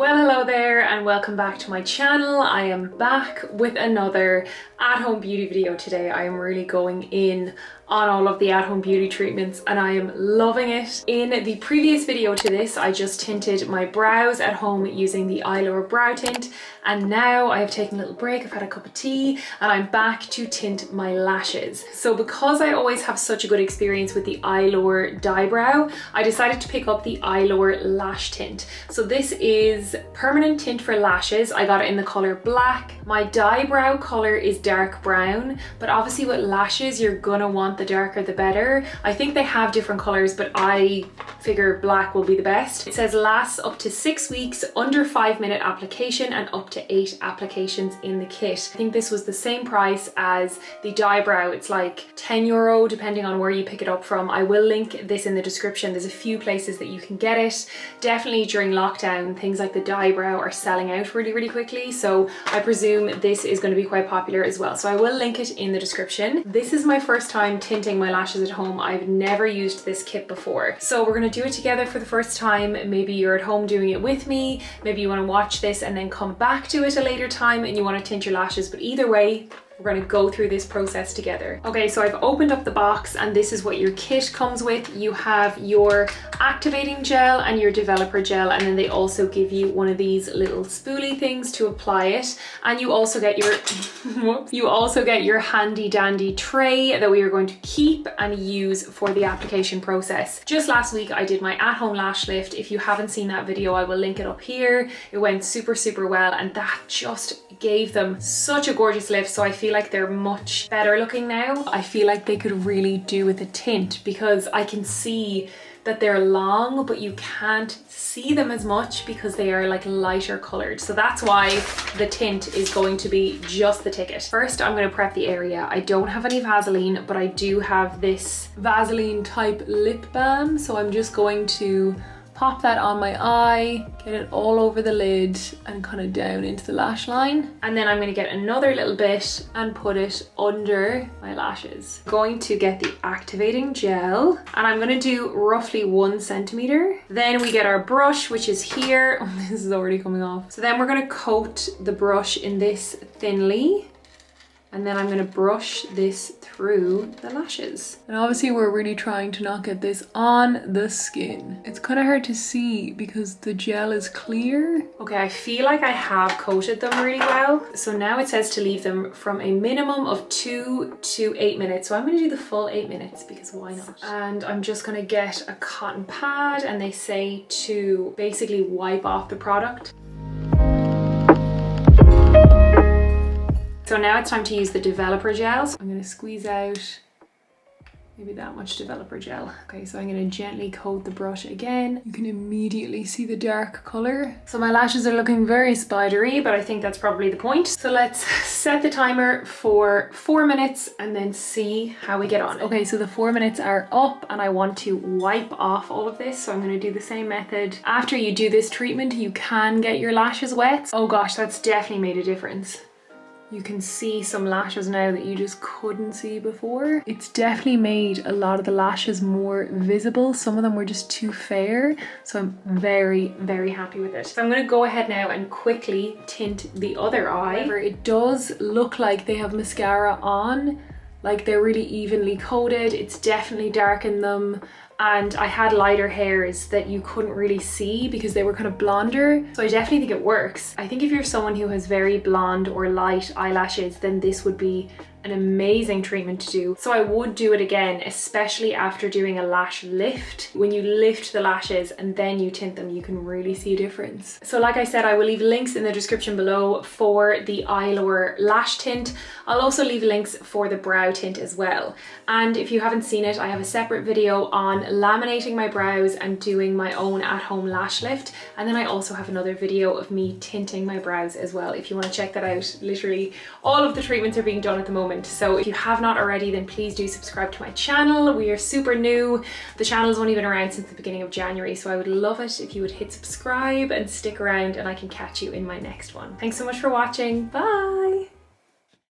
Well, hello there and welcome back to my channel. I am back with another at-home beauty video today. I am really going in on all of the at-home beauty treatments and I am loving it. In the previous video to this, I just tinted my brows at home using the Eylure Brow Tint, and now I have taken a little break, I've had a cup of tea, and I'm back to tint my lashes. So because I always have such a good experience with the Eylure DyeBrow, I decided to pick up the EylureDylash Tint. So this is permanent tint for lashes. I got it in the color black. My DyBrow color is dark brown, but obviously with lashes, you're gonna want the darker the better. I think they have different colors, but I figure black will be the best. It says lasts up to 6 weeks, under 5-minute application, and up to 8 applications in the kit. I think this was the same price as the DyBrow. It's like €10 depending on where you pick it up from. I will link this in the description. There's a few places that you can get it. Definitely during lockdown, things like the DyBrow are selling out really quickly, so I presume this is going to be quite popular as well. So I will link it in the description. This is my first time tinting my lashes at home. I've never used this kit before, so we're going to do it together for the first time. Maybe you're at home doing it with me, maybe you want to watch this and then come back to it a later time and you want to tint your lashes, but either way, we're going to go through this process together. Okay, so I've opened up the box and this is what your kit comes with. You have your activating gel and your developer gel, and then they also give you one of these little spoolie things to apply it, and you also get your you also get your handy dandy tray that we are going to keep and use for the application process. Just last week I did my at-home lash lift. If you haven't seen that video, I will link it up here. It went super well, and that just gave them such a gorgeous lift. So I feel like they're much better looking now. I feel like they could really do with a tint because I can see that they're long, but you can't see them as much because they are like lighter colored. So that's why the tint is going to be just the ticket. First, I'm going to prep the area. I don't have any Vaseline, but I do have this Vaseline type lip balm. So I'm just going to pop that on my eye, get it all over the lid and kind of down into the lash line. And then I'm going to get another little bit and put it under my lashes. I'm going to get the activating gel and I'm going to do roughly 1 centimeter. Then we get our brush, which is here. Oh, this is already coming off. So then we're going to coat the brush in this thinly. And then I'm going to brush this through the lashes. And obviously we're really trying to not get this on the skin. It's kind of hard to see because the gel is clear. Okay, I feel like I have coated them really well. So now it says to leave them from a minimum of 2 to 8 minutes. So I'm going to do the full 8 minutes because why not? And I'm just going to get a cotton pad, and they say to basically wipe off the product. So now it's time to use the developer gel. So I'm going to squeeze out maybe that much developer gel. Okay, so I'm going to gently coat the brush again. You can immediately see the dark color. So my lashes are looking very spidery, but I think that's probably the point. So let's set the timer for 4 minutes and then see how we get on. Okay, so the 4 minutes are up and I want to wipe off all of this. So I'm going to do the same method. After you do this treatment, you can get your lashes wet. Oh gosh, that's definitely made a difference. You can see some lashes now that you just couldn't see before. It's definitely made a lot of the lashes more visible. Some of them were just too fair. So I'm very happy with it. So I'm going to go ahead now and quickly tint the other eye. However, it does look like they have mascara on. Like they're really evenly coated. It's definitely darkened them. And I had lighter hairs that you couldn't really see because they were kind of blonder. So I definitely think it works. I think if you're someone who has very blonde or light eyelashes, then this would be an amazing treatment to do. So I would do it again, especially after doing a lash lift. When you lift the lashes and then you tint them, you can really see a difference. So like I said, I will leave links in the description below for the EylureDylash Tint. I'll also leave links for the brow tint as well. And if you haven't seen it, I have a separate video on laminating my brows and doing my own at-home lash lift. And then I also have another video of me tinting my brows as well. If you want to check that out, literally all of the treatments are being done at the moment. So if you have not already, then please do subscribe to my channel. We are super new. The channel's only been around since the beginning of January, so I would love it if you would hit subscribe and stick around, and I can catch you in my next one. Thanks so much for watching. Bye!